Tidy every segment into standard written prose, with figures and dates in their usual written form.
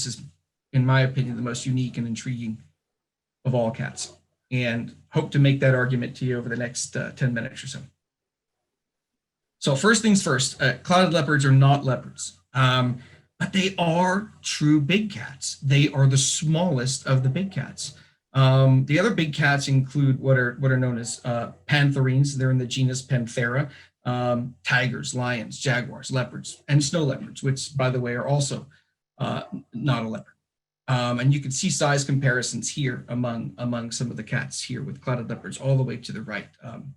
is, in my opinion, the most unique and intriguing of all cats, and hope to make that argument to you over the next 10 minutes or so. So first things first, clouded leopards are not leopards, but they are true big cats. They are the smallest of the big cats. The other big cats include what are known as pantherines. They're in the genus Panthera. Tigers, lions, jaguars, leopards, and snow leopards, which, by the way, are also not a leopard. And you can see size comparisons here among some of the cats here with clouded leopards all the way to the right.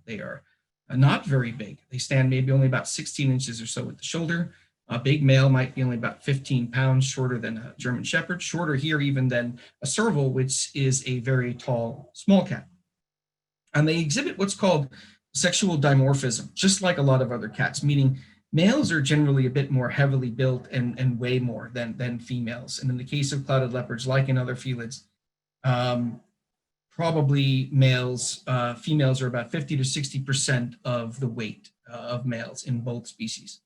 They are not very big. They stand maybe only about 16 inches or so at the shoulder. A big male might be only about 15 pounds, shorter than a German Shepherd, shorter here even than a serval, which is a very tall, small cat. And they exhibit what's called sexual dimorphism, just like a lot of other cats, meaning males are generally a bit more heavily built and weigh more than females. And in the case of clouded leopards, like in other felids, probably females are about 50 to 60% of the weight of males in both species.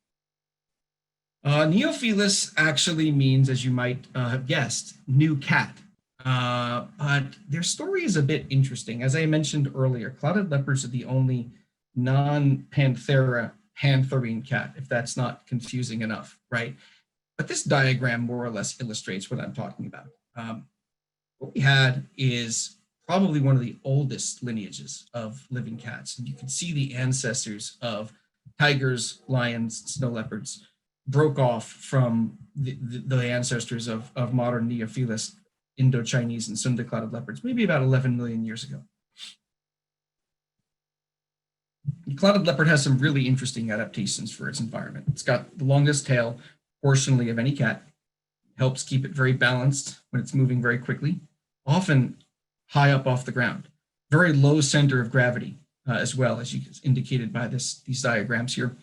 Neofelis actually means, as you might have guessed, new cat. But their story is a bit interesting. As I mentioned earlier, clouded leopards are the only non-Panthera pantherine cat, if that's not confusing enough, right? But this diagram more or less illustrates what I'm talking about. What we had is probably one of the oldest lineages of living cats. And you can see the ancestors of tigers, lions, snow leopards broke off from the ancestors of modern Neofelis, Indo-Chinese and Sunda clouded leopards, maybe about 11 million years ago. The clouded leopard has some really interesting adaptations for its environment. It's got the longest tail proportionally of any cat, helps keep it very balanced when it's moving very quickly, often high up off the ground, very low center of gravity as well, as you indicated by these diagrams here,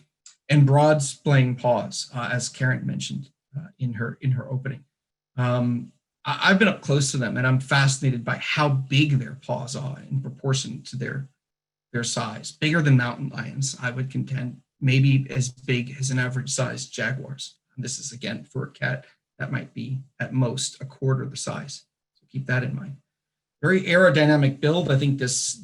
and broad splaying paws, as Karen mentioned in her opening. I've been up close to them, and I'm fascinated by how big their paws are in proportion to their size. Bigger than mountain lions, I would contend, maybe as big as an average sized jaguars. And this is, again, for a cat that might be at most a quarter the size. So keep that in mind. Very aerodynamic build. I think this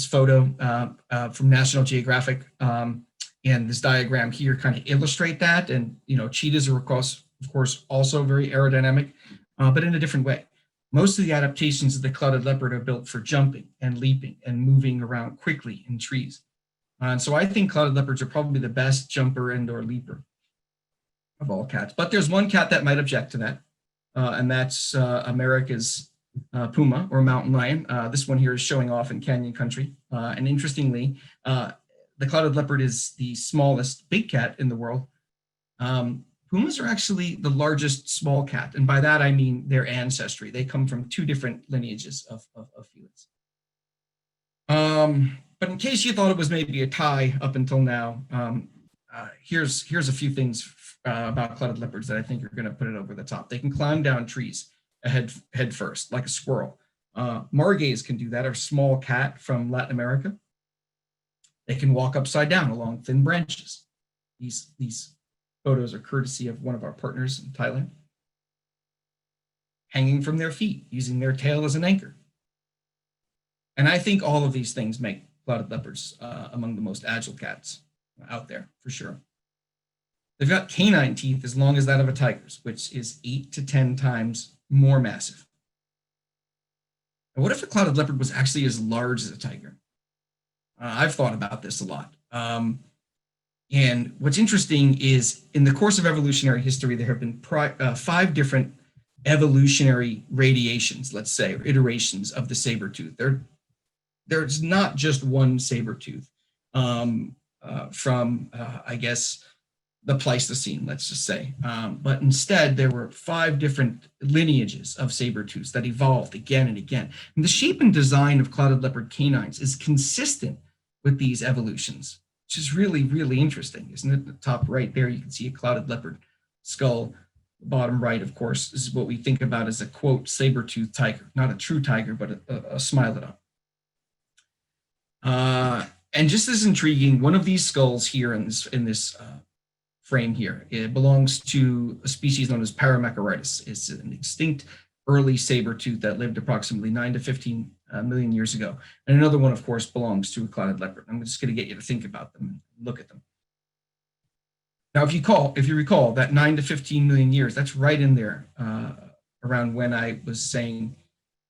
photo from National Geographic and this diagram here kind of illustrate that. And cheetahs are of course also very aerodynamic, but in a different way. Most of the adaptations of the clouded leopard are built for jumping and leaping and moving around quickly in trees. And so I think clouded leopards are probably the best jumper and or leaper of all cats. But there's one cat that might object to that, and that's America's puma or mountain lion. This one here is showing off in canyon country. And interestingly, the clouded leopard is the smallest big cat in the world. Pumas are actually the largest small cat, and by that I mean their ancestry. They come from two different lineages of felids. But in case you thought it was maybe a tie up until now, here's a few things about clouded leopards that I think are going to put it over the top. They can climb down trees head first, like a squirrel. Margays can do that, or small cat from Latin America. They can walk upside down along thin branches. These photos are courtesy of one of our partners in Thailand. Hanging from their feet, using their tail as an anchor. And I think all of these things make clouded leopards among the most agile cats out there, for sure. They've got canine teeth as long as that of a tiger's, which is 8 to 10 times more massive. And what if a clouded leopard was actually as large as a tiger? I've thought about this a lot. And what's interesting is in the course of evolutionary history, there have been 5 different evolutionary radiations, let's say, or iterations of the saber-tooth. There's not just one saber-tooth from, I guess, the Pleistocene, let's just say. But instead, there were 5 different lineages of saber-tooths that evolved again and again. And the shape and design of clouded leopard canines is consistent with these evolutions, which is really, really interesting, isn't it? The top right there, you can see a clouded leopard skull. The bottom right, of course, is what we think about as a, quote, saber-toothed tiger. Not a true tiger, but a Smilodon. And just as intriguing, one of these skulls here in this frame here. It belongs to a species known as Paramacharitis. It's an extinct early saber-tooth that lived approximately 9 to 15 million years ago. And another one, of course, belongs to a clouded leopard. I'm just going to get you to think about them and look at them. Now, if you recall that 9 to 15 million years, that's right in there around when I was saying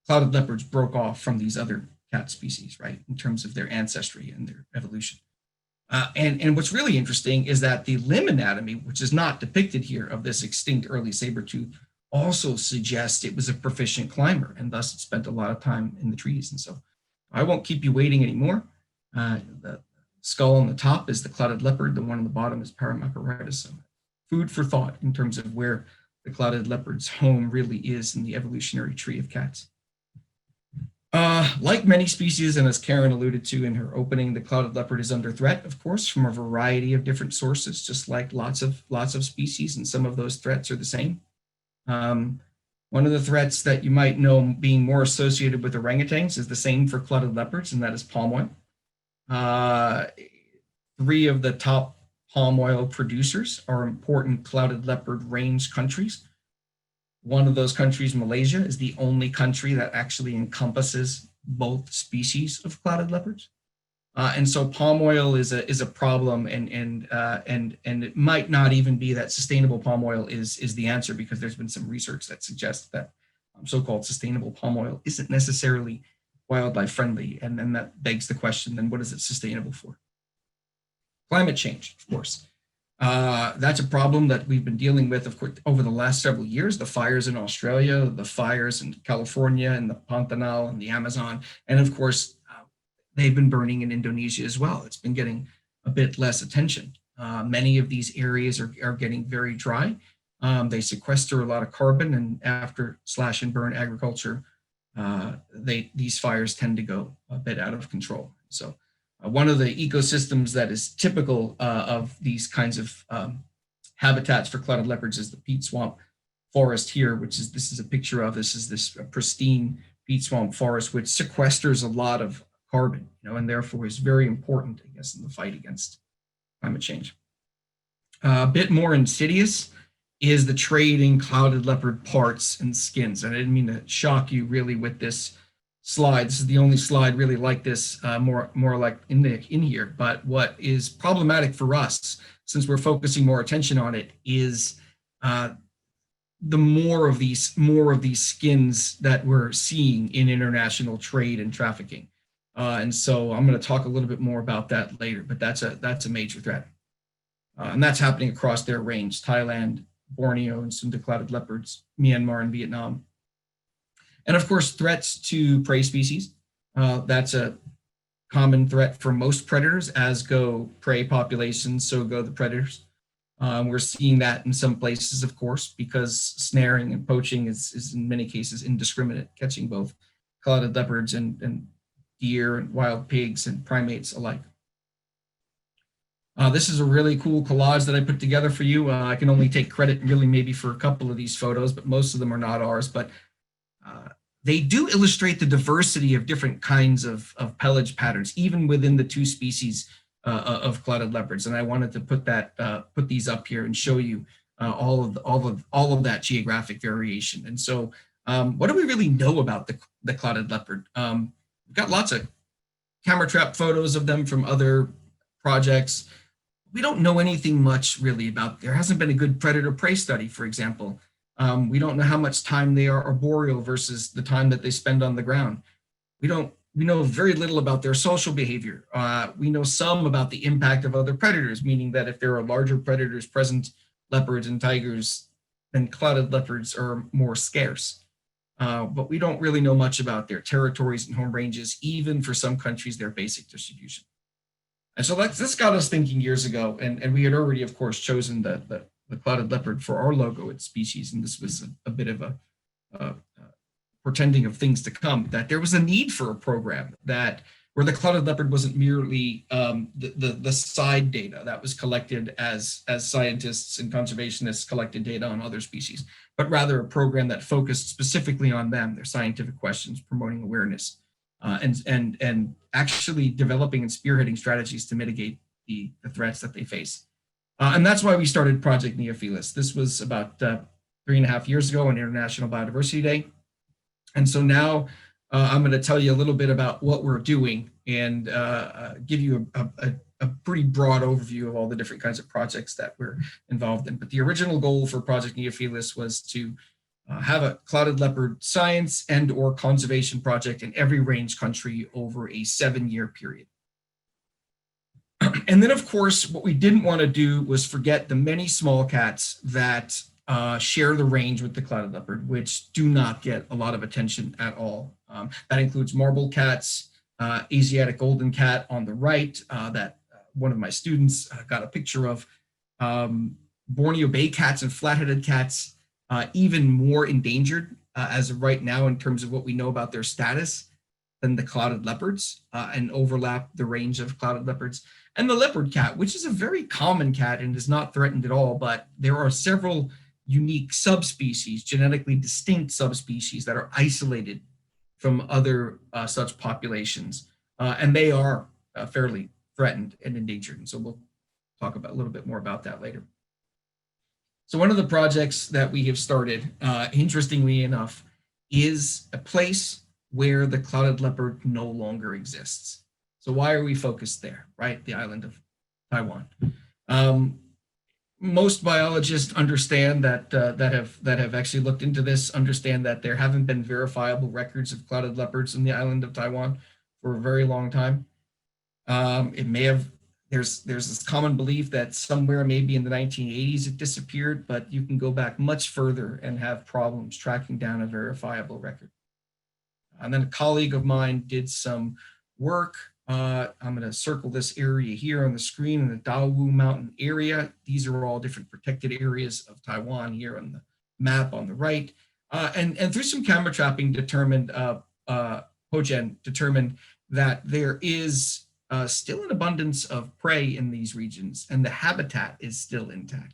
clouded leopards broke off from these other cat species, right, in terms of their ancestry and their evolution. And what's really interesting is that the limb anatomy, which is not depicted here, of this extinct early saber-tooth, also suggests it was a proficient climber, and thus it spent a lot of time in the trees. And so I won't keep you waiting anymore. The skull on the top is the clouded leopard. The one on the bottom is Paramacharitis. So food for thought in terms of where the clouded leopard's home really is in the evolutionary tree of cats. Like many species, and as Karen alluded to in her opening, the clouded leopard is under threat, of course, from a variety of different sources, just like lots of species, and some of those threats are the same. One of the threats that you might know being more associated with orangutans is the same for clouded leopards, and that is palm oil. 3 of the top palm oil producers are important clouded leopard range countries. One of those countries, Malaysia, is the only country that actually encompasses both species of clouded leopards. And so palm oil is a problem, and it might not even be that sustainable palm oil is the answer, because there's been some research that suggests that so-called sustainable palm oil isn't necessarily wildlife friendly, and then that begs the question: then what is it sustainable for? Climate change, of course. That's a problem that we've been dealing with, of course, over the last several years. The fires in Australia, the fires in California, and the Pantanal and the Amazon, and of course, they've been burning in Indonesia as well. It's been getting a bit less attention. Many of these areas are getting very dry. They sequester a lot of carbon, and after slash and burn agriculture, these fires tend to go a bit out of control. So one of the ecosystems that is typical of these kinds of habitats for clouded leopards is the peat swamp forest here, this is a picture of. This is this pristine peat swamp forest, which sequesters a lot of carbon, and therefore is very important, I guess, in the fight against climate change. A bit more insidious is the trade in clouded leopard parts and skins. And I didn't mean to shock you really with this slide. This is the only slide really like this, more like in here. But what is problematic for us, since we're focusing more attention on it, is the more of these skins that we're seeing in international trade and trafficking. And so I'm going to talk a little bit more about that later, but that's a major threat. And that's happening across their range: Thailand, Borneo, and some of the clouded leopards, Myanmar and Vietnam. And of course, threats to prey species. That's a common threat for most predators, as go prey populations, so go the predators. We're seeing that in some places, of course, because snaring and poaching is in many cases indiscriminate, catching both clouded leopards and deer and wild pigs and primates alike. This is a really cool collage that I put together for you. I can only take credit really maybe for a couple of these photos, but most of them are not ours. But they do illustrate the diversity of different kinds of pelage patterns, even within the 2 species of clouded leopards. And I wanted to put these up here and show you all of that geographic variation. And so, what do we really know about the clouded leopard? We've got lots of camera trap photos of them from other projects. We don't know anything much really about. There hasn't been a good predator-prey study, for example. We don't know how much time they are arboreal versus the time that they spend on the ground. We know very little about their social behavior. We know some about the impact of other predators, meaning that if there are larger predators present, leopards and tigers, then clouded leopards are more scarce. But we don't really know much about their territories and home ranges, even for some countries, their basic distribution. And so this got us thinking years ago, and we had already, of course, chosen the clouded leopard for our logo at species, and this was a bit of a portending of things to come, that there was a need for a program where the clouded leopard wasn't merely the side data that was collected as scientists and conservationists collected data on other species, but rather a program that focused specifically on them, their scientific questions, promoting awareness, and actually developing and spearheading strategies to mitigate the threats that they face. And that's why we started Project Neophelus. This was about 3.5 years ago on International Biodiversity Day. And so now I'm going to tell you a little bit about what we're doing and give you a pretty broad overview of all the different kinds of projects that we're involved in. But the original goal for Project Neophelus was to have a clouded leopard science and or conservation project in every range country over a 7-year period. And then, of course, what we didn't want to do was forget the many small cats that share the range with the clouded leopard, which do not get a lot of attention at all. That includes marble cats, Asiatic golden cat on the right, that one of my students got a picture of, Borneo bay cats and flat-headed cats, even more endangered as of right now in terms of what we know about their status than the clouded leopards, and overlap the range of clouded leopards. And the leopard cat, which is a very common cat and is not threatened at all, but there are several unique subspecies, genetically distinct subspecies that are isolated from other such populations, and they are fairly threatened and endangered. And so we'll talk about a little bit more about that later. So one of the projects that we have started, interestingly enough, is a place where the clouded leopard no longer exists. So why are we focused there, right? The island of Taiwan. Most biologists understand that that have actually looked into this, understand that there haven't been verifiable records of clouded leopards in the island of Taiwan for a very long time. It may have, there's this common belief that somewhere maybe in the 1980s it disappeared, but you can go back much further and have problems tracking down a verifiable record. And then a colleague of mine did some work. I'm going to circle this area here on the screen in the Dawu Mountain area. These are all different protected areas of Taiwan here on the map on the right. And through some camera trapping determined, Hojen determined that there is still an abundance of prey in these regions and the habitat is still intact.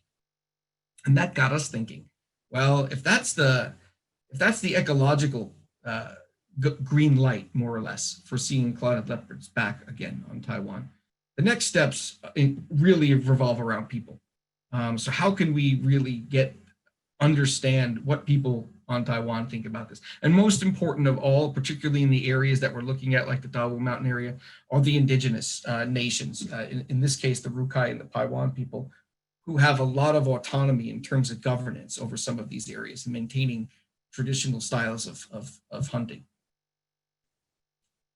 And that got us thinking, well, if that's the ecological green light, more or less, for seeing clouded leopards back again on Taiwan, the next steps really revolve around people. So how can we really understand what people on Taiwan think about this? And most important of all, particularly in the areas that we're looking at, like the Dawu Mountain area, are the indigenous nations. In this case, the Rukai and the Paiwan people, who have a lot of autonomy in terms of governance over some of these areas and maintaining traditional styles of hunting.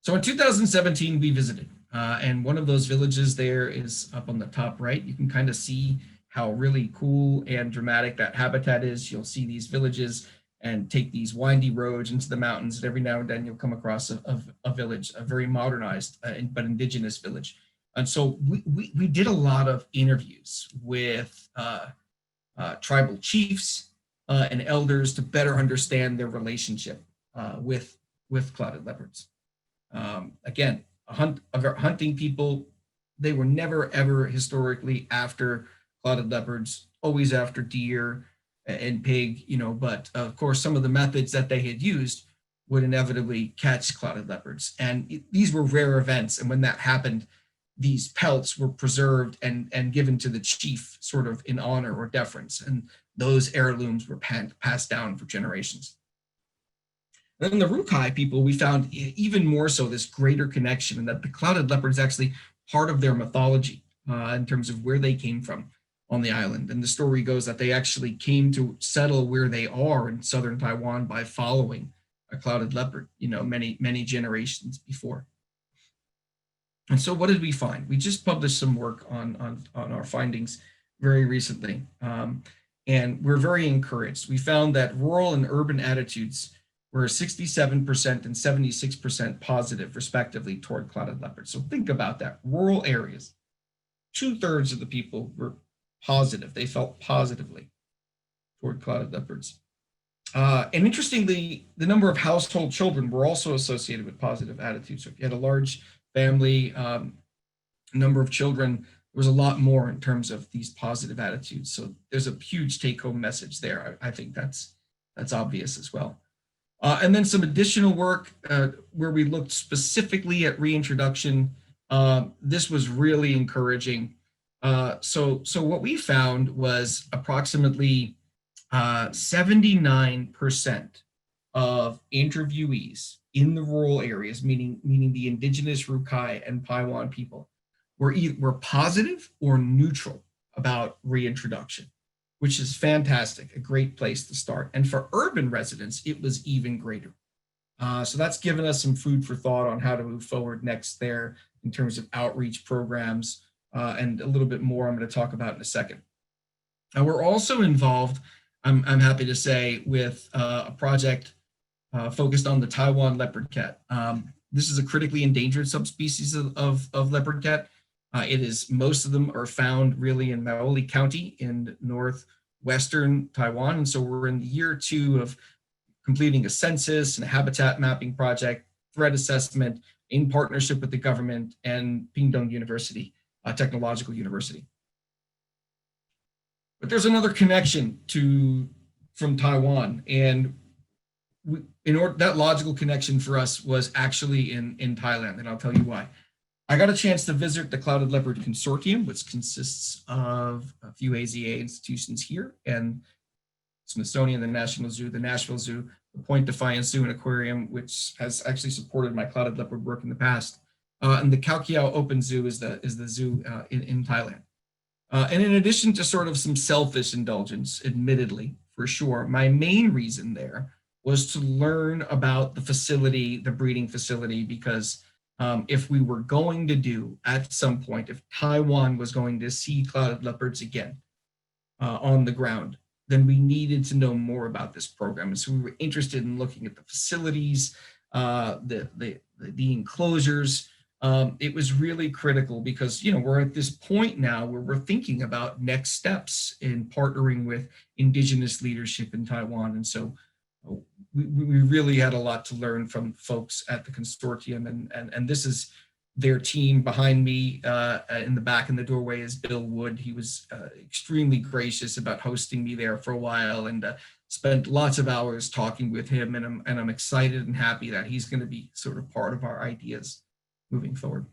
So in 2017, we visited, and one of those villages there is up on the top right. You can kind of see how really cool and dramatic that habitat is. You'll see these villages and take these windy roads into the mountains, and every now and then you'll come across a village, a very modernized but indigenous village. And so we did a lot of interviews with tribal chiefs and elders to better understand their relationship with clouded leopards. Again, hunting people, they were never ever historically after clouded leopards, always after deer and pig, but of course some of the methods that they had used would inevitably catch clouded leopards. And these were rare events. And when that happened, these pelts were preserved and given to the chief sort of in honor or deference. And those heirlooms were passed down for generations. And then the Rukai people, we found even more so this greater connection, and that the clouded leopard is actually part of their mythology in terms of where they came from on the island. And the story goes that they actually came to settle where they are in southern Taiwan by following a clouded leopard, many generations before. And so what did we find? We just published some work on our findings very recently. And we're very encouraged. We found that rural and urban attitudes were 67% and 76% positive, respectively, toward clouded leopards. So think about that. Rural areas, 2/3 of the people were positive. They felt positively toward clouded leopards. And interestingly, the number of household children were also associated with positive attitudes. So if you had a large family, number of children, there was a lot more in terms of these positive attitudes. So there's a huge take-home message there. I think that's obvious as well. And then some additional work where we looked specifically at reintroduction. This was really encouraging. So what we found was approximately 79% of interviewees in the rural areas, meaning the indigenous Rukai and Paiwan people, were positive or neutral about reintroduction, which is fantastic, a great place to start. And for urban residents, it was even greater. So that's given us some food for thought on how to move forward next there in terms of outreach programs, and a little bit more I'm going to talk about in a second. We're also involved, I'm happy to say, with a project focused on the Taiwan leopard cat. This is a critically endangered subspecies of leopard cat. Most of them are found really in Maoli County in northwestern Taiwan. And so we're in the year 2 of completing a census and a habitat mapping project, threat assessment in partnership with the government and Pingdong University, Technological University. But there's another connection from Taiwan, and that logical connection for us was actually in Thailand, and I'll tell you why. I got a chance to visit the Clouded Leopard Consortium, which consists of a few AZA institutions here, and Smithsonian, the National Zoo, the Nashville Zoo, the Point Defiance Zoo and Aquarium, which has actually supported my clouded leopard work in the past. And the Khao Kiao Open Zoo is the zoo in Thailand. And in addition to sort of some selfish indulgence, admittedly, for sure, my main reason there was to learn about the facility, the breeding facility, because if we were going to do at some point, if Taiwan was going to see clouded leopards again on the ground, then we needed to know more about this program. And so we were interested in looking at the facilities, the enclosures. It was really critical because, we're at this point now where we're thinking about next steps in partnering with indigenous leadership in Taiwan. And so we really had a lot to learn from folks at the consortium. And this is their team behind me. In the back in the doorway is Bill Wood. He was extremely gracious about hosting me there for a while, and spent lots of hours talking with him. And I'm excited and happy that he's going to be sort of part of our ideas moving forward.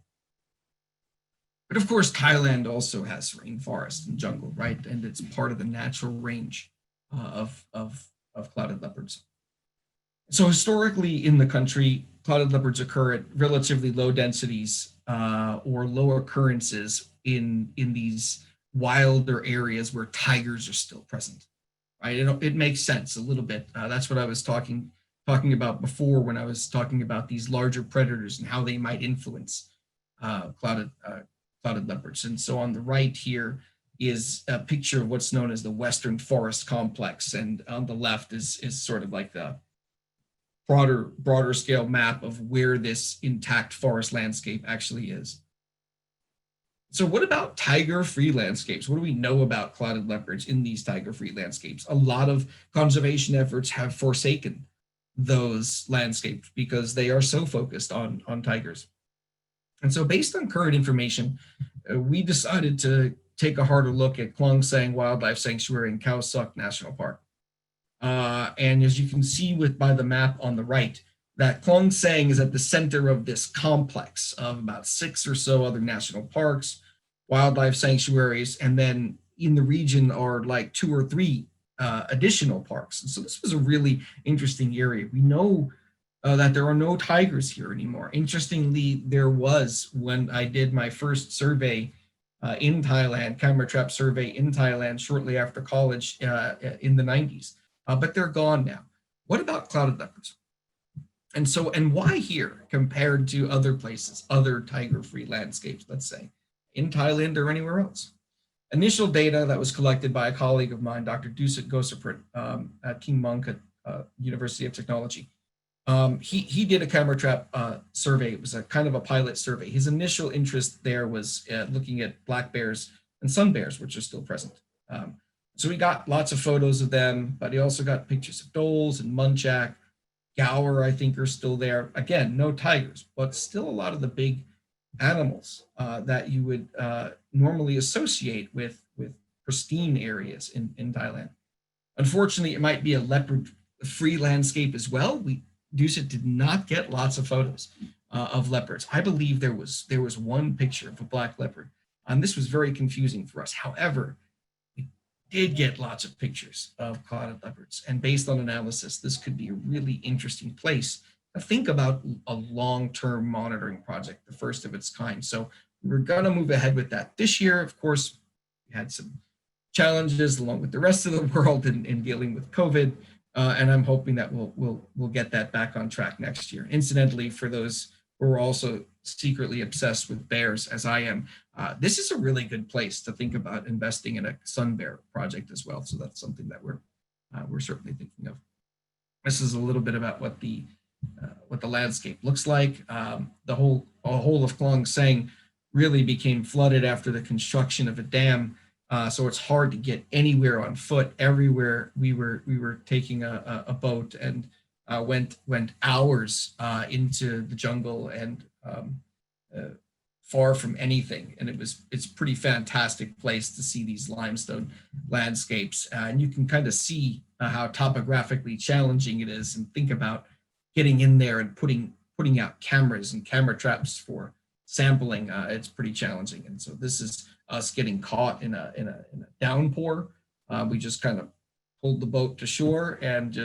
But of course, Thailand also has rainforest and jungle, right? And it's part of the natural range of clouded leopards. So historically in the country, clouded leopards occur at relatively low densities or low occurrences in these wilder areas where tigers are still present, right? It makes sense a little bit. That's what I was talking about before when I was talking about these larger predators and how they might influence clouded leopards. And so on the right here is a picture of what's known as the Western Forest Complex, and on the left is sort of like the broader scale map of where this intact forest landscape actually is. So what about tiger-free landscapes? What do we know about clouded leopards in these tiger-free landscapes? A lot of conservation efforts have forsaken those landscapes because they are so focused on tigers. And so based on current information, we decided to take a harder look at Klong Sang Wildlife Sanctuary in Khao Sok National Park. And as you can see by the map on the right, that Klong Sang is at the center of this complex of about 6 or so other national parks, wildlife sanctuaries, and then in the region are like 2 or 3 additional parks. And so this was a really interesting area. We know that there are no tigers here anymore. Interestingly, there was when I did my first survey in Thailand, camera trap survey in Thailand shortly after college in the 90s. But they're gone now. What about clouded leopards? And why here compared to other places, other tiger-free landscapes, let's say, in Thailand or anywhere else? Initial data that was collected by a colleague of mine, Dr. Dusit Gosaprit at King Mongkut University of Technology. He did a camera trap survey. It was a kind of a pilot survey. His initial interest there was looking at black bears and sun bears, which are still present. So we got lots of photos of them, but he also got pictures of dholes and muntjac. Gower, I think, are still there. Again, no tigers, but still a lot of the big animals that you would normally associate with pristine areas in Thailand. Unfortunately, it might be a leopard-free landscape as well. Dusit did not get lots of photos of leopards. I believe there was one picture of a black leopard, And this was very confusing for us. However, we did get lots of pictures of clouded leopards. And based on analysis, this could be a really interesting place to think about a long-term monitoring project, the first of its kind. So we're going to move ahead with that this year. Of course, we had some challenges along with the rest of the world in dealing with COVID. And I'm hoping that we'll get that back on track next year. Incidentally, for those who are also secretly obsessed with bears, as I am, this is a really good place to think about investing in a sun bear project as well. So that's something that we're certainly thinking of. This is a little bit about what the landscape looks like. The whole of Klong Sang really became flooded after the construction of a dam. So it's hard to get anywhere on foot. Everywhere we were taking a boat and went hours into the jungle and far from anything. And it's a pretty fantastic place to see these limestone landscapes. And you can kind of see how topographically challenging it is, and think about getting in there and putting out cameras and camera traps for sampling. It's pretty challenging. And so this is us getting caught in a downpour. We just kind of pulled the boat to shore and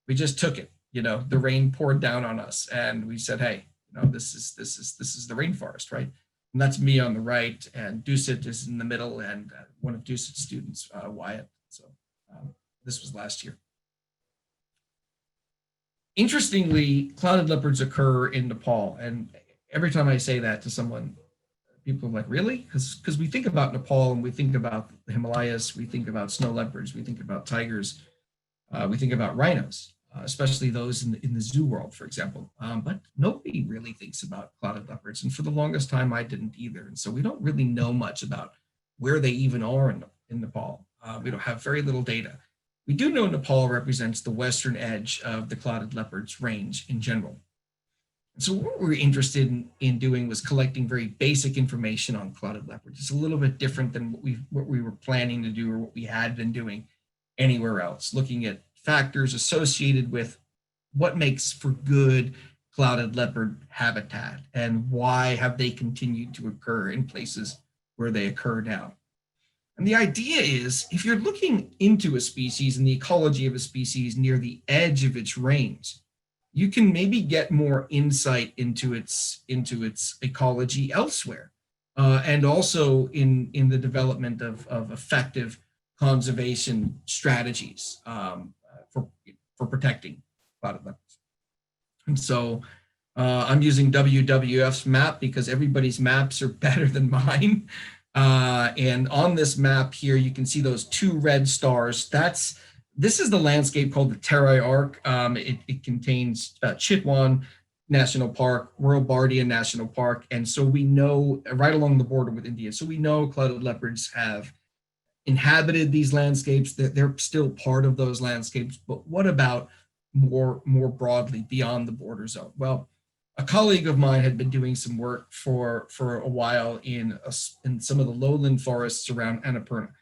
we just took it. The rain poured down on us, and we said, hey, this is the rainforest, right? And that's me on the right, and Dusit is in the middle, and one of Dusit's students, Wyatt. So this was last year. Interestingly, clouded leopards occur in Nepal, and every time I say that to someone, people are like, really? Because we think about Nepal and we think about the Himalayas, we think about snow leopards, we think about tigers, we think about rhinos, especially those in the zoo world, for example. But nobody really thinks about clouded leopards. And for the longest time, I didn't either. And so we don't really know much about where they even are in Nepal. We don't have very little data. We do know Nepal represents the western edge of the clouded leopards range in general. So what we were interested in doing was collecting very basic information on clouded leopards. It's a little bit different than what we were planning to do or what we had been doing anywhere else, looking at factors associated with what makes for good clouded leopard habitat and why have they continued to occur in places where they occur now. And the idea is, if you're looking into a species and the ecology of a species near the edge of its range, you can maybe get more insight into its ecology elsewhere, and also in the development of effective conservation strategies for protecting clouded leopards. And so I'm using WWF's map because everybody's maps are better than mine. And on this map here, you can see those two red stars. This is the landscape called the Terai Arc. It contains Chitwan National Park, Royal Bardia National Park. And so we know, right along the border with India, so we know clouded leopards have inhabited these landscapes, that they're still part of those landscapes. But what about more broadly beyond the border zone? Well, a colleague of mine had been doing some work for a while in some of the lowland forests around Annapurna.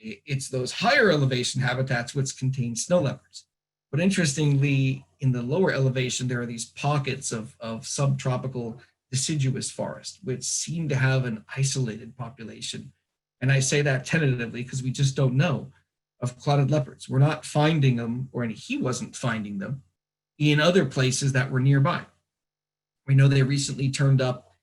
It's those higher elevation habitats which contain snow leopards. But interestingly, in the lower elevation, there are these pockets of subtropical deciduous forest, which seem to have an isolated population. And I say that tentatively because we just don't know of clouded leopards. We're not finding them, or he wasn't finding them in other places that were nearby. We know they recently turned up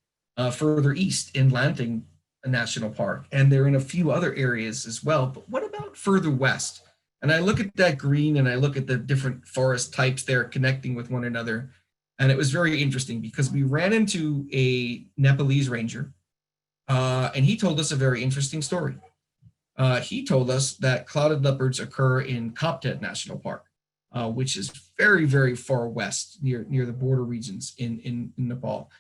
further east in Lanting National Park, and they're in a few other areas as well. But what about further west? And I look at that green and I look at the different forest types there connecting with one another. And it was very interesting because we ran into a Nepalese ranger, and he told us a very interesting story. He told us that clouded leopards occur in Kaptet National Park, which is very, very far west near the border regions in Nepal.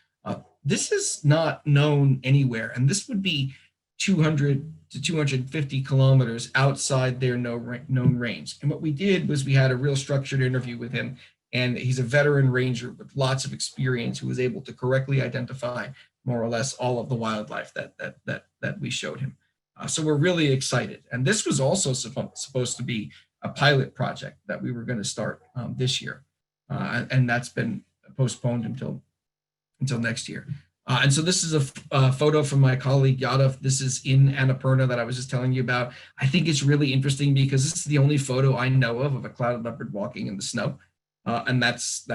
This is not known anywhere, and this would be 200 to 250 kilometers outside their known range. And what we did was we had a real structured interview with him, and he's a veteran ranger with lots of experience who was able to correctly identify more or less all of the wildlife that we showed him. So we're really excited. And this was also supposed to be a pilot project that we were going to start this year, and that's been postponed until next year. And so this is a photo from my colleague Yadav. This is in Annapurna that I was just telling you about. I think it's really interesting because this is the only photo I know of a clouded leopard walking in the snow. And that's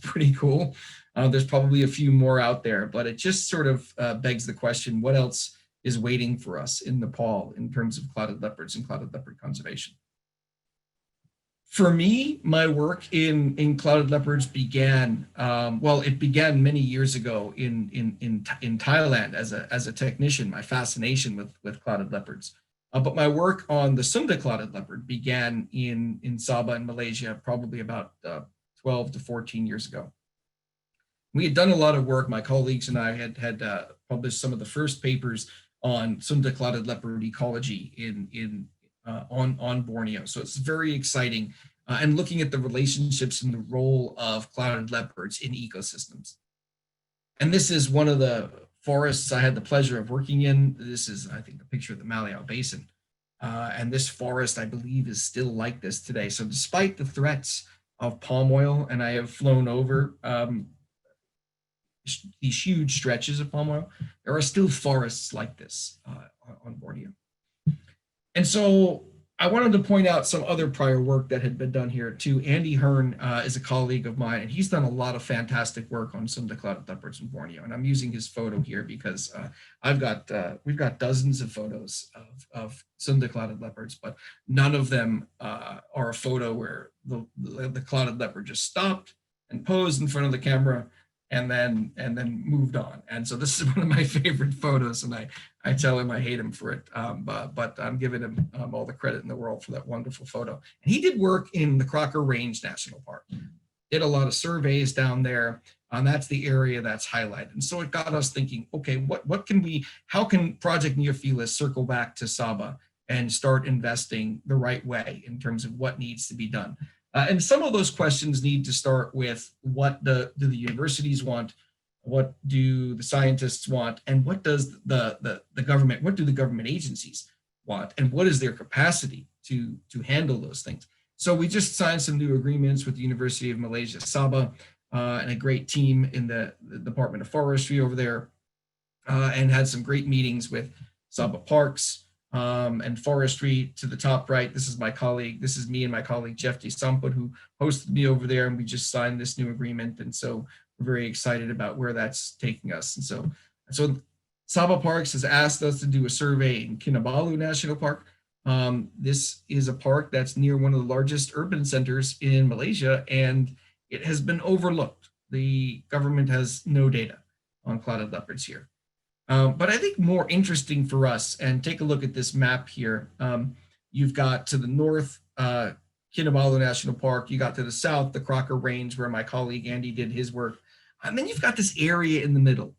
pretty cool. There's probably a few more out there, but it just sort of begs the question, what else is waiting for us in Nepal in terms of clouded leopards and clouded leopard conservation? For me, my work in clouded leopards began, well, it began many years ago in Thailand as a technician, my fascination with clouded leopards. But my work on the Sunda clouded leopard began in Sabah in Malaysia, probably about 12 to 14 years ago. We had done a lot of work. My colleagues and I had published some of the first papers on Sunda clouded leopard ecology on Borneo. So it's very exciting. And looking at the relationships and the role of clouded leopards in ecosystems. And this is one of the forests I had the pleasure of working in. This is, I think, a picture of the Malayaw Basin. And this forest, I believe, is still like this today. So despite the threats of palm oil, and I have flown over these huge stretches of palm oil, there are still forests like this on Borneo. And so I wanted to point out some other prior work that had been done here too. Andy Hearn is a colleague of mine, and he's done a lot of fantastic work on Sunda clouded leopards in Borneo. And I'm using his photo here because we've got dozens of photos of Sunda clouded leopards, but none of them are a photo where the clouded leopard just stopped and posed in front of the camera and then moved on. And so this is one of my favorite photos, and I tell him I hate him for it, but I'm giving him all the credit in the world for that wonderful photo. And he did work in the Crocker Range National Park, did a lot of surveys down there, and that's the area that's highlighted. And so it got us thinking, okay, how can Project Neophilis circle back to Sabah and start investing the right way in terms of what needs to be done? And some of those questions need to start with what do the universities want, what do the scientists want, and what does the government, what do the government agencies want, and what is their capacity to handle those things? So we just signed some new agreements with the University of Malaysia, Sabah, and a great team in the Department of Forestry over there, and had some great meetings with Sabah Parks, and forestry. To the top right, this is my colleague. This is me and my colleague, Jeff D. Samput, who hosted me over there, and we just signed this new agreement. And so we're very excited about where that's taking us. And so Sabah Parks has asked us to do a survey in Kinabalu National Park. This is a park that's near one of the largest urban centers in Malaysia, and it has been overlooked. The government has no data on clouded leopards here. But I think more interesting for us, and take a look at this map here. You've got to the north, Kinabalu National Park. You got to the south, the Crocker Range, where my colleague Andy did his work. And then you've got this area in the middle.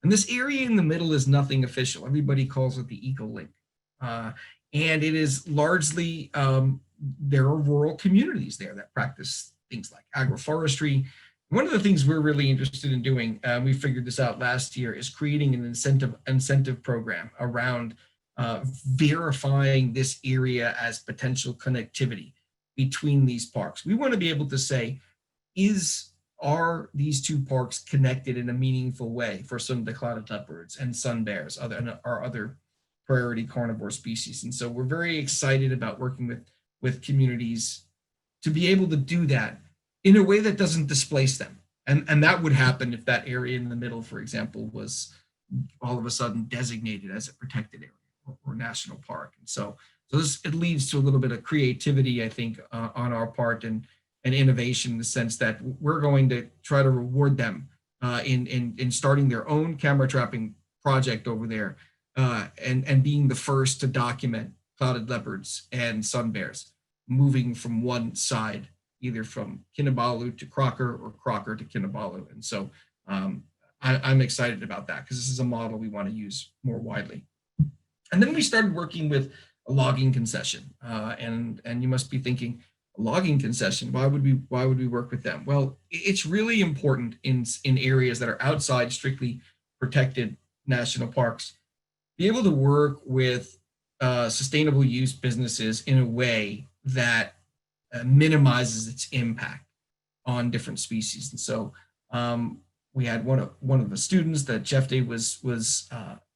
And this area in the middle is nothing official. Everybody calls it the Eco-Link. And it is largely, there are rural communities there that practice things like agroforestry. One of the things we're really interested in doing, we figured this out last year, is creating an incentive program around verifying this area as potential connectivity between these parks. We want to be able to say, are these two parks connected in a meaningful way for some of the clouded leopards and sun bears, our other priority carnivore species? And so we're very excited about working with communities to be able to do that in a way that doesn't displace them. And that would happen if that area in the middle, for example, was all of a sudden designated as a protected area or national park. And so it leads to a little bit of creativity, I think, on our part, and innovation, in the sense that we're going to try to reward them in starting their own camera trapping project over there, and being the first to document clouded leopards and sun bears moving from one side, either from Kinabalu to Crocker or Crocker to Kinabalu. And so I'm excited about that, because this is a model we want to use more widely. And then we started working with a logging concession, and you must be thinking, a logging concession, why would we work with them? Well, it's really important in areas that are outside strictly protected national parks, be able to work with sustainable use businesses in a way that minimizes its impact on different species. And so we had one of the students that Jeff Day was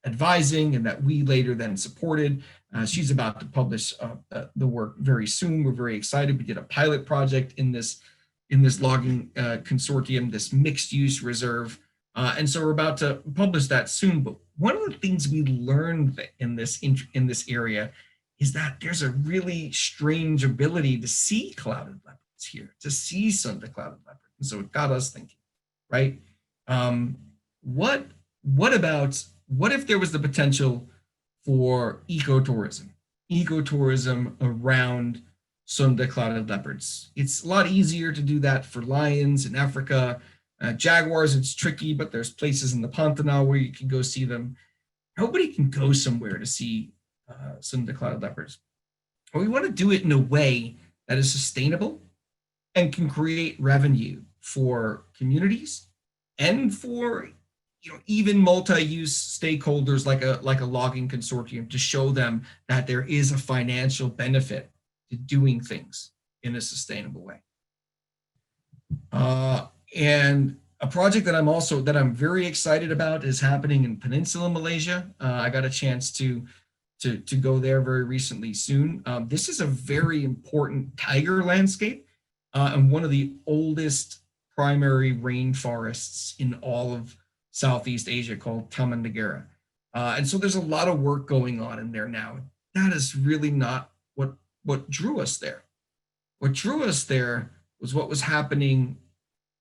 advising, and that we later then supported. She's about to publish the work very soon. We're very excited. We did a pilot project in this logging consortium, this mixed use reserve, and so we're about to publish that soon. But one of the things we learned in this area is that there's a really strange ability to see clouded leopards here, to see some of the clouded leopard. And so it got us thinking, right? What if there was the potential for ecotourism around some of the clouded leopards? It's a lot easier to do that for lions in Africa. Jaguars, it's tricky, but there's places in the Pantanal where you can go see them. Nobody can go somewhere to see some of the clouded leopards. But we want to do it in a way that is sustainable and can create revenue for communities and for even multi-use stakeholders like a logging consortium, to show them that there is a financial benefit to doing things in a sustainable way. And a project that I'm very excited about is happening in Peninsula Malaysia. I got a chance to go there very recently soon. This is a very important tiger landscape and one of the oldest primary rainforests in all of Southeast Asia, called Taman Negara. And so there's a lot of work going on in there now. That is really not what drew us there. What drew us there was what was happening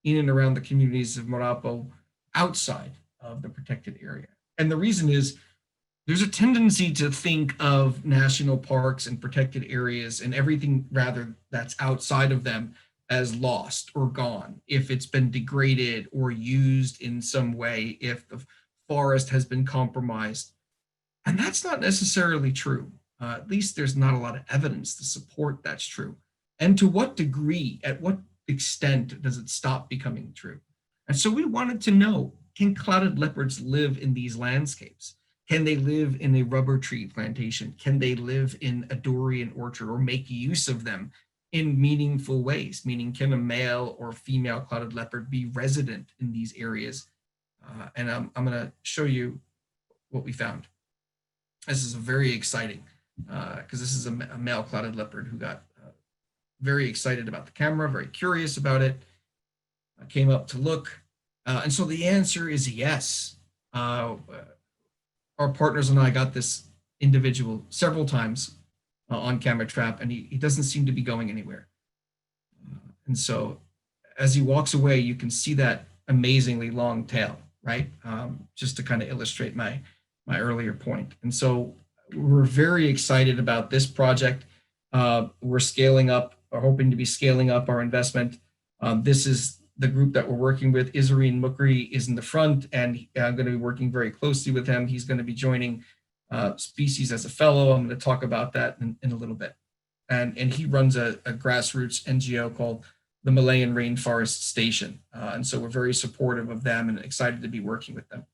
in and around the communities of Marapo outside of the protected area. And the reason is there's a tendency to think of national parks and protected areas and everything rather that's outside of them as lost or gone, if it's been degraded or used in some way, if the forest has been compromised. And that's not necessarily true. At least there's not a lot of evidence to support that's true. And to what degree, at what extent does it stop becoming true? And so we wanted to know, can clouded leopards live in these landscapes? Can they live in a rubber tree plantation? Can they live in a durian orchard or make use of them in meaningful ways? Meaning, can a male or female clouded leopard be resident in these areas? And I'm going to show you what we found. This is very exciting because this is a male clouded leopard who got very excited about the camera, very curious about it. I came up to look. And so the answer is yes. Our partners and I got this individual several times on camera trap, and he doesn't seem to be going anywhere. And so as he walks away, you can see that amazingly long tail, right? Just to kind of illustrate my earlier point. And so we're very excited about this project. We're scaling up, or hoping to be scaling up our investment. This is the group that we're working with. Izarine Mukri is in the front, and I'm going to be working very closely with him. He's going to be joining Species as a fellow. I'm going to talk about that in a little bit. And he runs a grassroots NGO called the Malayan Rainforest Station. And so we're very supportive of them and excited to be working with them.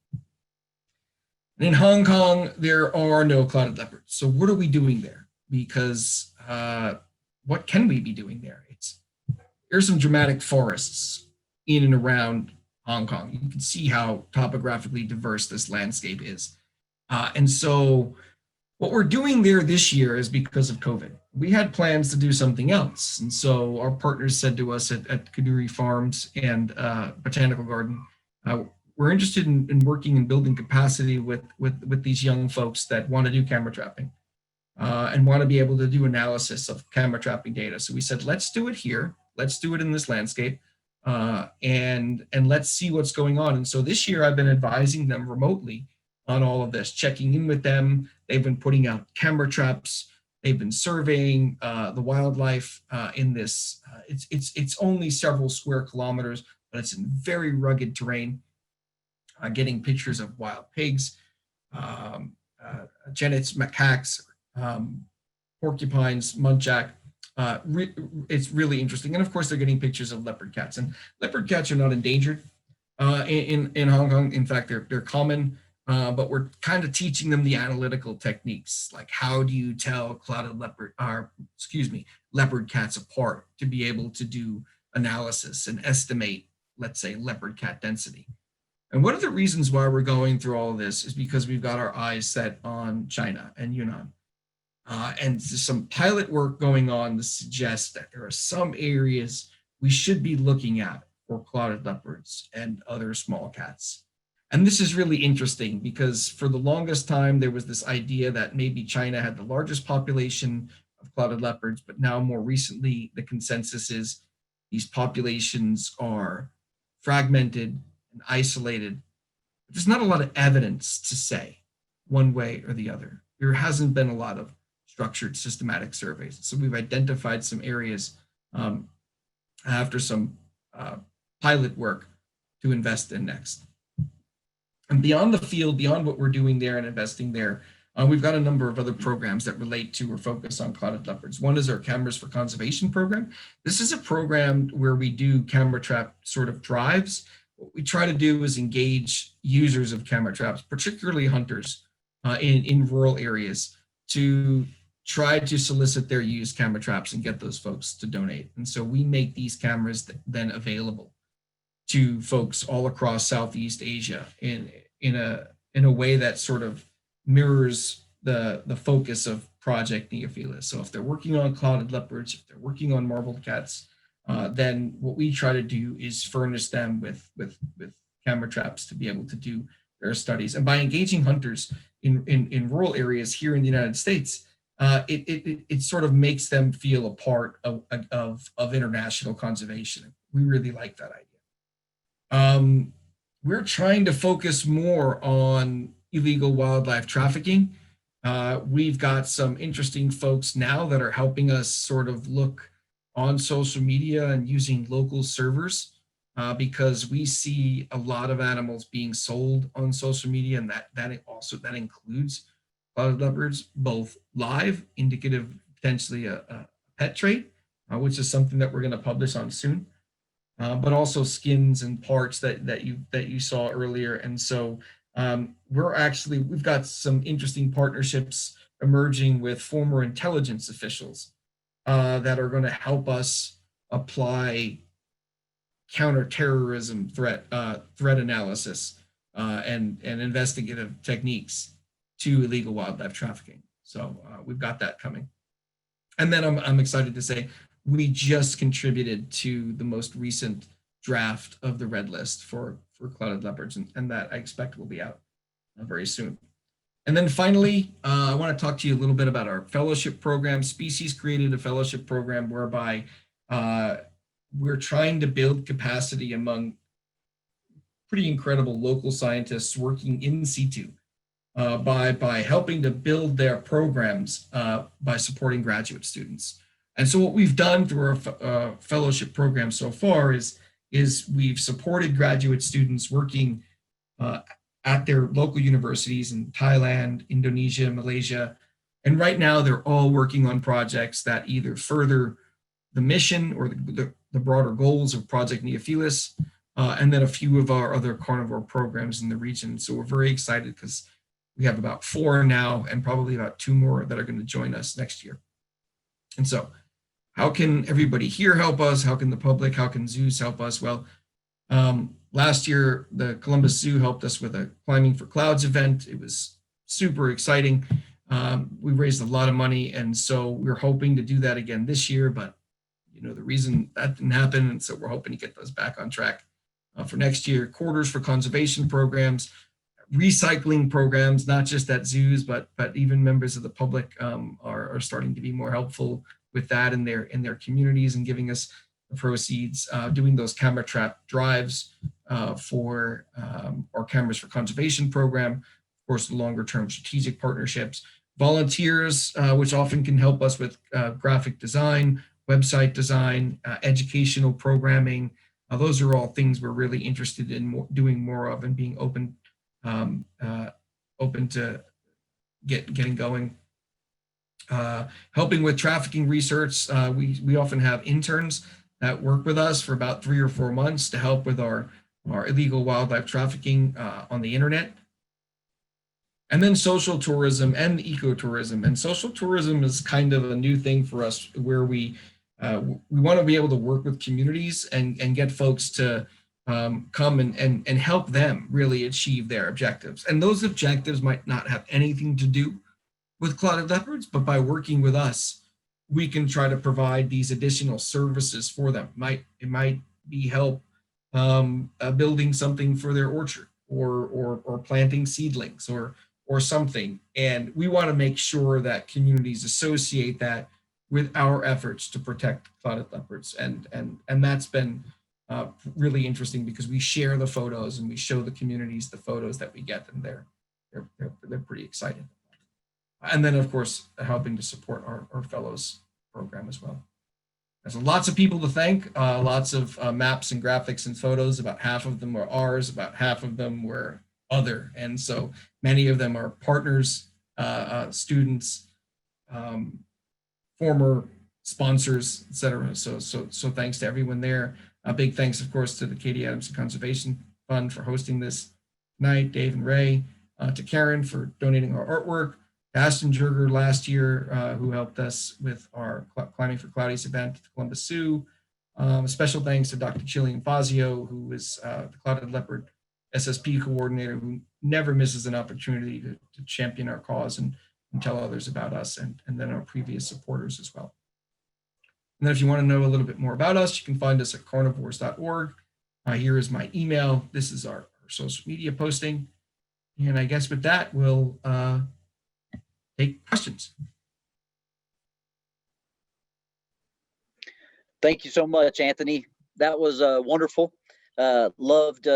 And in Hong Kong, there are no clouded leopards. So what are we doing there? Because what can we be doing there? There's some dramatic forests in and around Hong Kong. You can see how topographically diverse this landscape is. And so what we're doing there this year is because of COVID. We had plans to do something else. And so our partners said to us at Kaduri Farms and Botanical Garden, we're interested in working and building capacity with these young folks that want to do camera trapping and want to be able to do analysis of camera trapping data. So we said, let's do it here. Let's do it in this landscape and let's see what's going on. And so this year I've been advising them remotely on all of this, checking in with them. They've been putting out camera traps. They've been surveying the wildlife in this. It's only several square kilometers, but it's in very rugged terrain. Getting pictures of wild pigs, genets, macaques, porcupines, muntjac. It's really interesting. And of course, they're getting pictures of leopard cats. And leopard cats are not endangered in Hong Kong. In fact, they're common, but we're kind of teaching them the analytical techniques, like how do you tell clouded leopard cats apart to be able to do analysis and estimate, let's say, leopard cat density. And one of the reasons why we're going through all of this is because we've got our eyes set on China and Yunnan. And there's some pilot work going on to suggest that there are some areas we should be looking at for clouded leopards and other small cats. And this is really interesting because for the longest time, there was this idea that maybe China had the largest population of clouded leopards, but now more recently, the consensus is these populations are fragmented and isolated. There's not a lot of evidence to say one way or the other. There hasn't been a lot of structured systematic surveys. So we've identified some areas after some pilot work to invest in next. And beyond the field, beyond what we're doing there and investing there, we've got a number of other programs that relate to or focus on clouded leopards. One is our Cameras for Conservation program. This is a program where we do camera trap sort of drives. What we try to do is engage users of camera traps, particularly hunters in rural areas, to try to solicit their used camera traps and get those folks to donate. And so we make these cameras then available to folks all across Southeast Asia in a way that sort of mirrors the focus of Project Neophilis. So if they're working on clouded leopards, if they're working on marbled cats, then what we try to do is furnish them with camera traps to be able to do their studies. And by engaging hunters in rural areas here in the United States, it sort of makes them feel a part of international conservation. We really like that idea. We're trying to focus more on illegal wildlife trafficking. We've got some interesting folks now that are helping us sort of look on social media and using local servers because we see a lot of animals being sold on social media, and that includes clouded leopards, both live, indicative potentially a pet trade, which is something that we're going to publish on soon. But also skins and parts that you saw earlier. And so we've got some interesting partnerships emerging with former intelligence officials that are going to help us apply counterterrorism threat analysis and investigative techniques to illegal wildlife trafficking. So we've got that coming. And then I'm excited to say, we just contributed to the most recent draft of the red list for clouded leopards, and that I expect will be out very soon. And then finally, I want to talk to you a little bit about our fellowship program. Species created a fellowship program whereby we're trying to build capacity among pretty incredible local scientists working in situ by helping to build their programs by supporting graduate students. And so what we've done through our fellowship program so far is we've supported graduate students working at their local universities in Thailand, Indonesia, Malaysia. And right now they're all working on projects that either further the mission or the broader goals of Project Neophilis, and then a few of our other carnivore programs in the region. So we're very excited because we have about 4 now and probably about 2 more that are going to join us next year. And so how can everybody here help us? How can the public, how can zoos help us? Well, last year, the Columbus Zoo helped us with a Climbing for Clouds event. It was super exciting. We raised a lot of money, and so we're hoping to do that again this year, but the reason that didn't happen, and so we're hoping to get those back on track for next year. Quarters for conservation programs, recycling programs, not just at zoos, but even members of the public are starting to be more helpful with that in their communities and giving us the proceeds, doing those camera trap drives for our Cameras for Conservation program, of course, the longer term strategic partnerships, volunteers, which often can help us with graphic design, website design, educational programming. Those are all things we're really interested in doing more of and being open to getting going. Helping with trafficking research, we often have interns that work with us for about 3 or 4 months to help with our illegal wildlife trafficking on the internet. And then social tourism and ecotourism. And social tourism is kind of a new thing for us, where we want to be able to work with communities and get folks to come and help them really achieve their objectives. And those objectives might not have anything to do with clouded leopards, but by working with us, we can try to provide these additional services for them. It might be help building something for their orchard, or planting seedlings, or something. And we want to make sure that communities associate that with our efforts to protect clouded leopards. And that's been really interesting, because we share the photos and we show the communities the photos that we get, and they're pretty excited. And then, of course, helping to support our fellows program as well. There's lots of people to thank, lots of maps and graphics and photos. About half of them were ours, about half of them were other. And so many of them are partners, students, former sponsors, etc. So thanks to everyone there. A big thanks, of course, to the Katie Adamson Conservation Fund for hosting this night, Dave and Ray, to Karen for donating our artwork, Ashton Jurger last year, who helped us with our Climbing for Cloudies event at Columbus Zoo. A special thanks to Dr. Chillian Fazio, who is the Clouded Leopard SSP coordinator, who never misses an opportunity to champion our cause and tell others about us, and then our previous supporters as well. And then if you want to know a little bit more about us, you can find us at carnivores.org. Here is my email. This is our social media posting. And I guess with that, we'll take questions. Thank you so much, Anthony. That was wonderful. Loved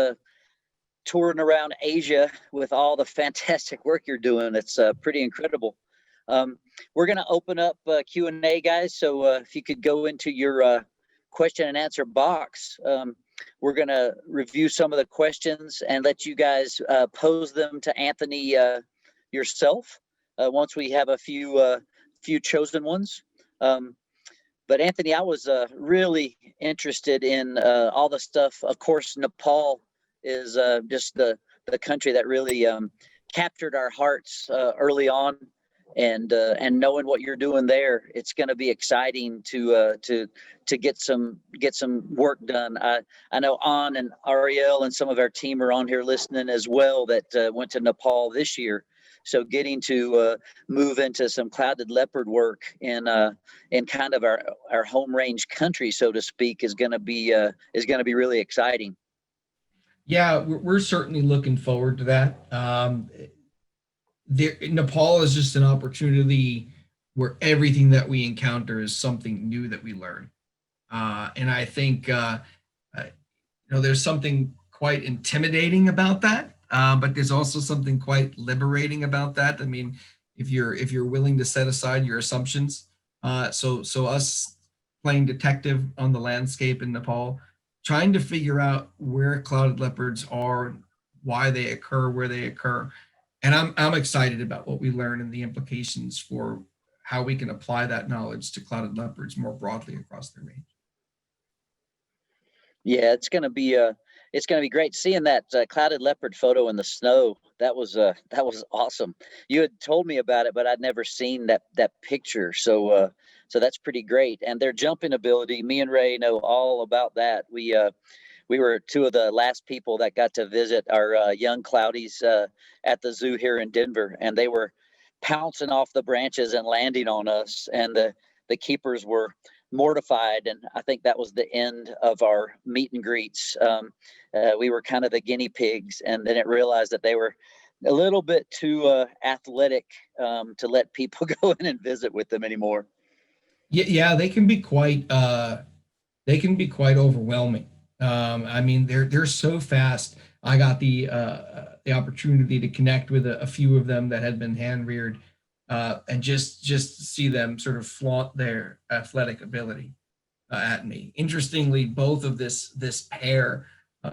touring around Asia with all the fantastic work you're doing. It's pretty incredible. We're going to open up Q&A, guys. So if you could go into your question and answer box, we're going to review some of the questions and let you guys pose them to Anthony yourself once we have a few chosen ones. But Anthony, I was really interested in all the stuff. Of course, Nepal is just the country that really captured our hearts early on. And knowing what you're doing there, it's going to be exciting to get some work done. I know An and Ariel and some of our team are on here listening as well that went to Nepal this year. So getting to move into some clouded leopard work in kind of our home range country, so to speak, is going to be really exciting. Yeah, we're certainly looking forward to that. Nepal is just an opportunity where everything that we encounter is something new that we learn. And I think, there's something quite intimidating about that, but there's also something quite liberating about that. I mean, if you're willing to set aside your assumptions, so us playing detective on the landscape in Nepal, trying to figure out where clouded leopards are, why they occur, where they occur. And I'm excited about what we learn and the implications for how we can apply that knowledge to clouded leopards more broadly across their range. Yeah, it's going to be great seeing that clouded leopard photo in the snow. That was awesome. You had told me about it, but I'd never seen that picture. So that's pretty great. And their jumping ability, me and Ray know all about that. We were two of the last people that got to visit our young Cloudies at the zoo here in Denver, and they were pouncing off the branches and landing on us, and the keepers were mortified, and I think that was the end of our meet and greets. We were kind of the guinea pigs, and then it realized that they were a little bit too athletic to let people go in and visit with them anymore. Yeah, they can be quite overwhelming. I mean, they're so fast. I got the opportunity to connect with a few of them that had been hand reared, and just see them sort of flaunt their athletic ability at me. Interestingly, both of this pair,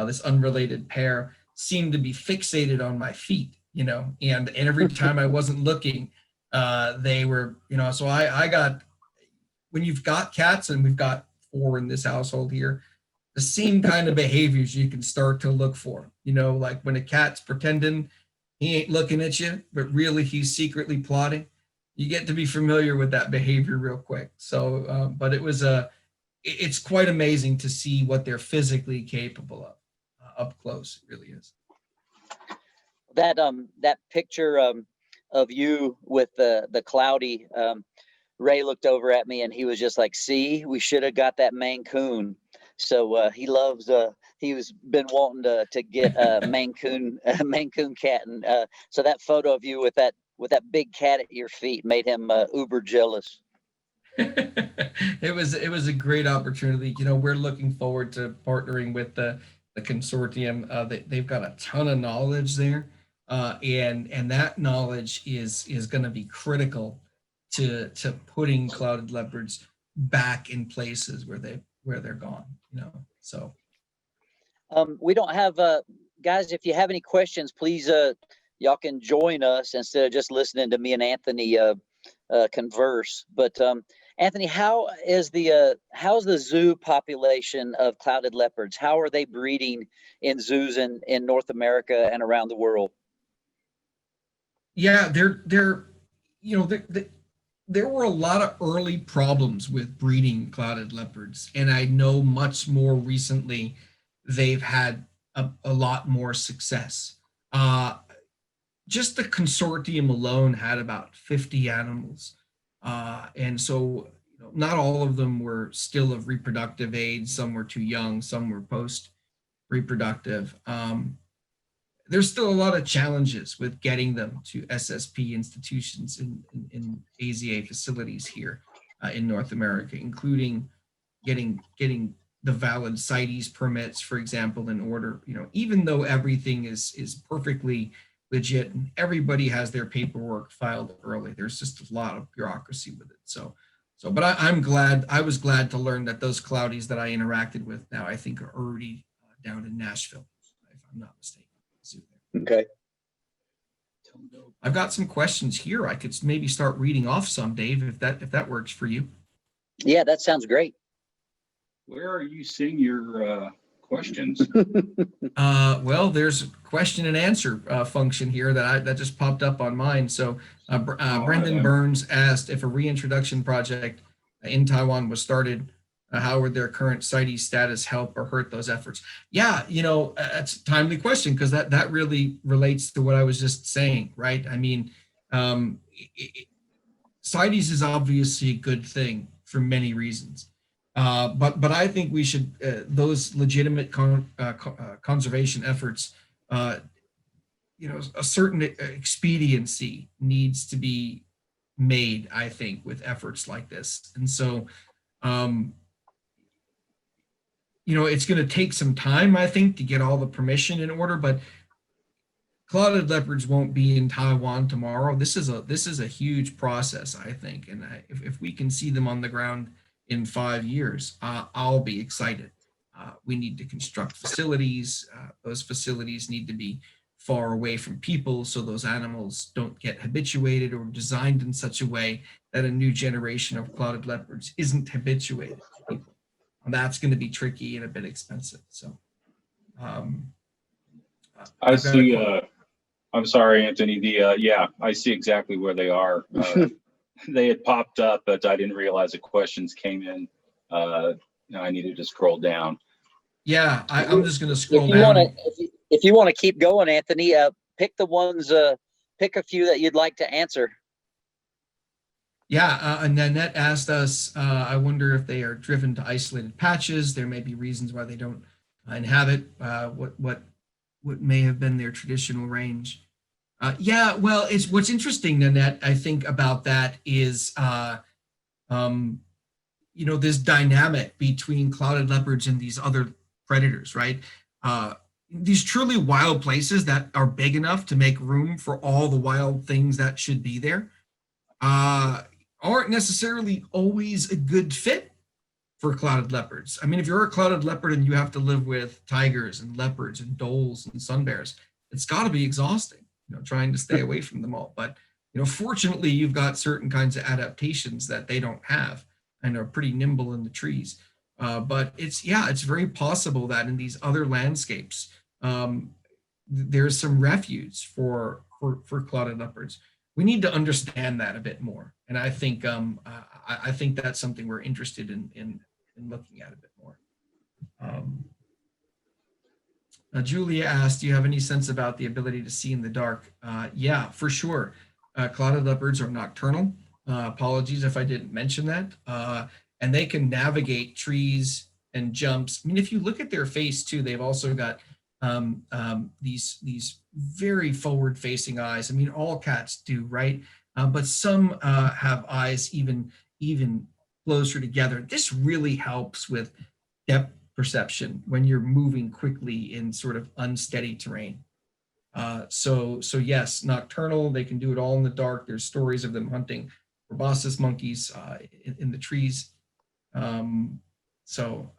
this unrelated pair, seemed to be fixated on my feet. And every time I wasn't looking, they were. So I got. When you've got cats, and we've got 4 in this household here, the same kind of behaviors you can start to look for, like when a cat's pretending he ain't looking at you, but really he's secretly plotting. You get to be familiar with that behavior real quick. So, but it's quite amazing to see what they're physically capable of. up close. It really is. That picture of you with the cloudy, Ray looked over at me and he was just like, "See, we should have got that Maine Coon." So he loves. He's been wanting to get a Maine Coon, a Maine Coon cat, and so that photo of you with that big cat at your feet made him uber jealous. It was a great opportunity. We're looking forward to partnering with the consortium. They've got a ton of knowledge there, and that knowledge is going to be critical to putting clouded leopards back in places where they're gone. So We don't have guys. If you have any questions, please y'all can join us instead of just listening to me and Anthony converse. But Anthony, how's the zoo population of clouded leopards? How are they breeding in zoos in North America and around the world? yeah, they're you know they there were a lot of early problems with breeding clouded leopards, and I know much more recently they've had a lot more success. Uh, just the consortium alone had about 50 animals. And so not all of them were still of reproductive age. Some were too young, some were post reproductive. There's still a lot of challenges with getting them to SSP institutions in AZA facilities here in North America, including getting the valid CITES permits, for example, in order. Even though everything is perfectly legit and everybody has their paperwork filed early, there's just a lot of bureaucracy with it. But I was glad to learn that those Cloudies that I interacted with now, I think, are already down in Nashville, if I'm not mistaken. Okay. I've got some questions here. I could maybe start reading off some, Dave, if that works for you. Yeah, that sounds great. Where are you seeing your questions? Well, there's a question and answer function here that just popped up on mine. So Brendan Burns asked if a reintroduction project in Taiwan was started, how would their current CITES status help or hurt those efforts? Yeah, that's a timely question because that really relates to what I was just saying, right? I mean, CITES is obviously a good thing for many reasons. But I think we should, those legitimate conservation efforts, a certain expediency needs to be made, I think, with efforts like this. And so, it's going to take some time, I think, to get all the permission in order, but clouded leopards won't be in Taiwan tomorrow. This is a huge process, I think. And if we can see them on the ground in 5 years, I'll be excited. We need to construct facilities. Those facilities need to be far away from people so those animals don't get habituated or designed in such a way that a new generation of clouded leopards isn't habituated to people. And that's going to be tricky and a bit expensive. So I see. I'm sorry, Anthony. I see exactly where they are. They had popped up, but I didn't realize the questions came in. I needed to scroll down. Yeah, I'm just going to scroll down. If you want to keep going, Anthony, pick the ones. Pick a few that you'd like to answer. Yeah, and Nanette asked us, I wonder if they are driven to isolated patches. There may be reasons why they don't inhabit what may have been their traditional range. Yeah, well, it's what's interesting, Nanette, I think about that is, this dynamic between clouded leopards and these other predators, right? These truly wild places that are big enough to make room for all the wild things that should be there aren't necessarily always a good fit for clouded leopards. I mean, if you're a clouded leopard and you have to live with tigers and leopards and dholes and sun bears, it's got to be exhausting, trying to stay away from them all. But, fortunately, you've got certain kinds of adaptations that they don't have and are pretty nimble in the trees. But it's very possible that in these other landscapes, there's some refuge for clouded leopards. We need to understand that a bit more, and I think I think that's something we're interested in looking at a bit more. Julia asked, do you have any sense about the ability to see in the dark? Yeah, for sure. Clouded leopards are nocturnal. Apologies if I didn't mention that. And they can navigate trees and jumps. I mean, if you look at their face too, they've also got these very forward-facing eyes. I mean, all cats do, right? But some have eyes even closer together. This really helps with depth perception when you're moving quickly in sort of unsteady terrain. So yes, nocturnal, they can do it all in the dark. There's stories of them hunting proboscis monkeys in the trees. Um, so,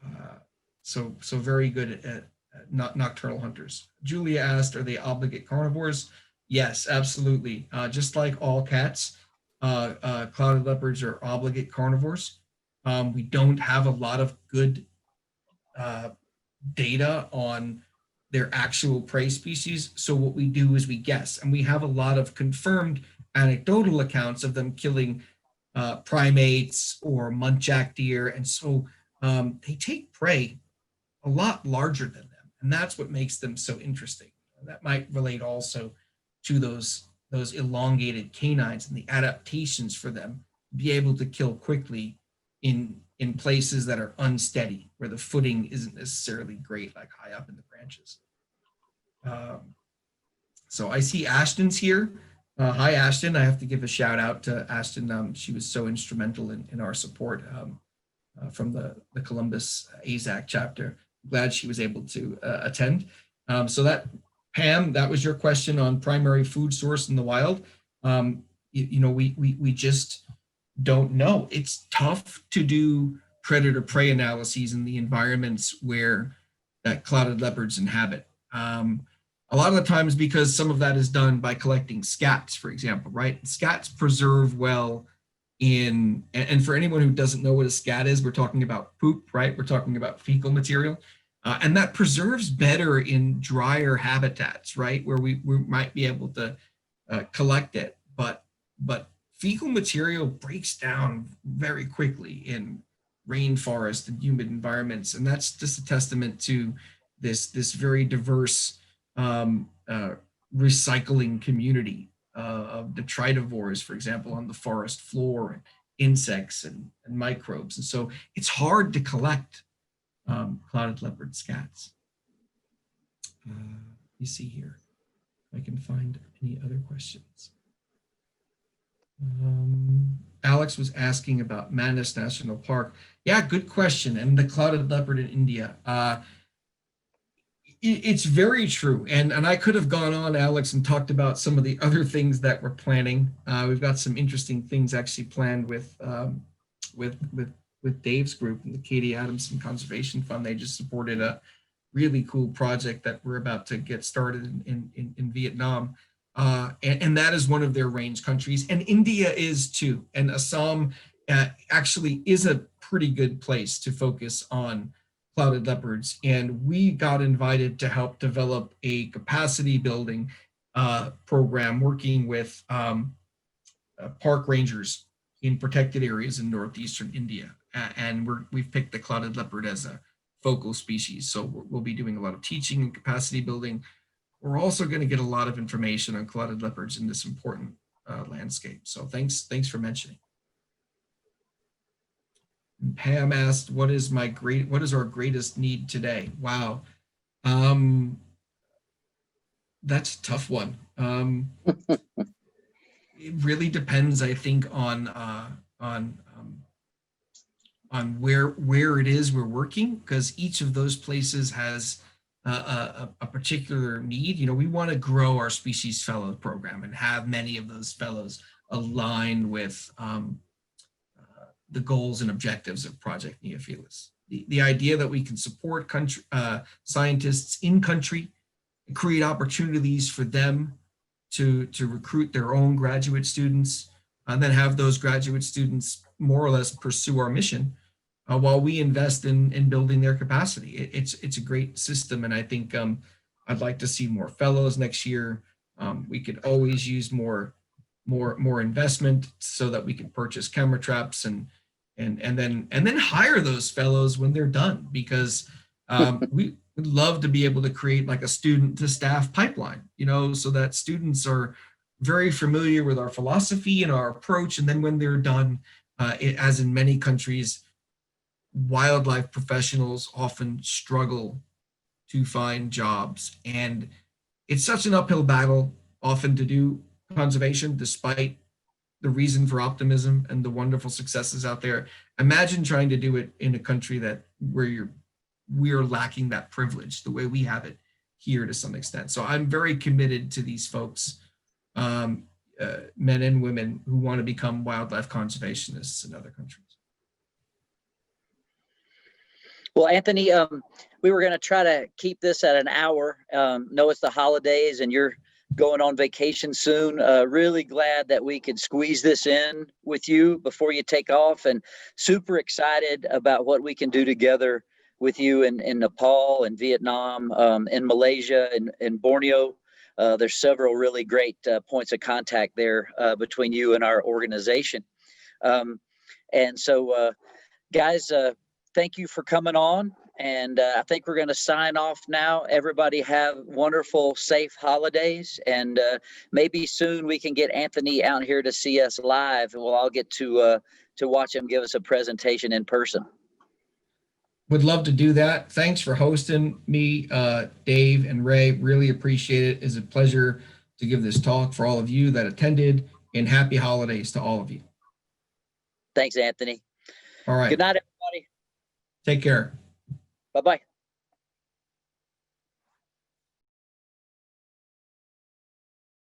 so very good at nocturnal hunters. Julia asked, are they obligate carnivores? Yes, absolutely. Just like all cats, clouded leopards are obligate carnivores. We don't have a lot of good uh, data on their actual prey species. So what we do is we guess, and we have a lot of confirmed anecdotal accounts of them killing primates or muntjac deer. And so they take prey a lot larger than them. And that's what makes them so interesting. And that might relate also to those elongated canines and the adaptations for them to be able to kill quickly in places that are unsteady, where the footing isn't necessarily great, like high up in the branches. So I see Ashton's here. Hi, Ashton. I have to give a shout out to Ashton. She was so instrumental in our support from the Columbus AZAC chapter. Glad she was able to attend. So that, Pam, that was your question on primary food source in the wild. We just don't know. It's tough to do predator prey analyses in the environments where that clouded leopards inhabit. A lot of the times because some of that is done by collecting scats, for example, right? Scats preserve well and for anyone who doesn't know what a scat is, we're talking about poop, right? We're talking about fecal material. And that preserves better in drier habitats, right? Where we might be able to collect it. But fecal material breaks down very quickly in rainforest and humid environments. And that's just a testament to this very diverse recycling community of detritivores, for example, on the forest floor, and insects and microbes. And so it's hard to collect clouded leopard scats. You see here, if I can find any other questions. Alex was asking about Manas National Park. Yeah, good question. And the clouded leopard in India. It's very true. And I could have gone on, Alex, and talked about some of the other things that we're planning. We've got some interesting things actually planned with Dave's group and the Katie Adamson Conservation Fund. They just supported a really cool project that we're about to get started in Vietnam. And that is one of their range countries. And India is too. And Assam actually is a pretty good place to focus on clouded leopards. And we got invited to help develop a capacity building program working with park rangers in protected areas in northeastern India. And we've picked the clouded leopard as a focal species. So we'll be doing a lot of teaching and capacity building. We're also going to get a lot of information on clouded leopards in this important landscape. So thanks for mentioning. And Pam asked, what is our greatest need today? Wow. That's a tough one. It really depends, I think, on where it is we're working, because each of those places has a particular need. You know, we want to grow our species fellow program and have many of those fellows aligned with the goals and objectives of Project Neophilus. The idea that we can support scientists in country and create opportunities for them to recruit their own graduate students, and then have those graduate students more or less pursue our mission while we invest in building their capacity. It's a great system, and I think I'd like to see more fellows next year. We could always use more investment so that we can purchase camera traps and then hire those fellows when they're done, because we I'd love to be able to create like a student to staff pipeline, so that students are very familiar with our philosophy and our approach. And then when they're done, as in many countries, wildlife professionals often struggle to find jobs. And it's such an uphill battle often to do conservation, despite the reason for optimism and the wonderful successes out there. Imagine trying to do it in a country where we're lacking that privilege the way we have it here to some extent. So I'm very committed to these folks, men and women who want to become wildlife conservationists in other countries. Well, Anthony, we were going to try to keep this at an hour. Know it's the holidays and you're going on vacation soon. Really glad that we could squeeze this in with you before you take off, and super excited about what we can do together with you in Nepal and Vietnam, in Malaysia and Borneo. There's several really great points of contact there between you and our organization. And so, guys, thank you for coming on. And I think we're going to sign off now. Everybody have wonderful, safe holidays. And maybe soon we can get Anthony out here to see us live, and we'll all get to watch him give us a presentation in person. Would love to do that. Thanks for hosting me, Dave and Ray. Really appreciate it. It's a pleasure to give this talk for all of you that attended, and happy holidays to all of you. Thanks, Anthony. All right. Good night, everybody. Take care. Bye-bye.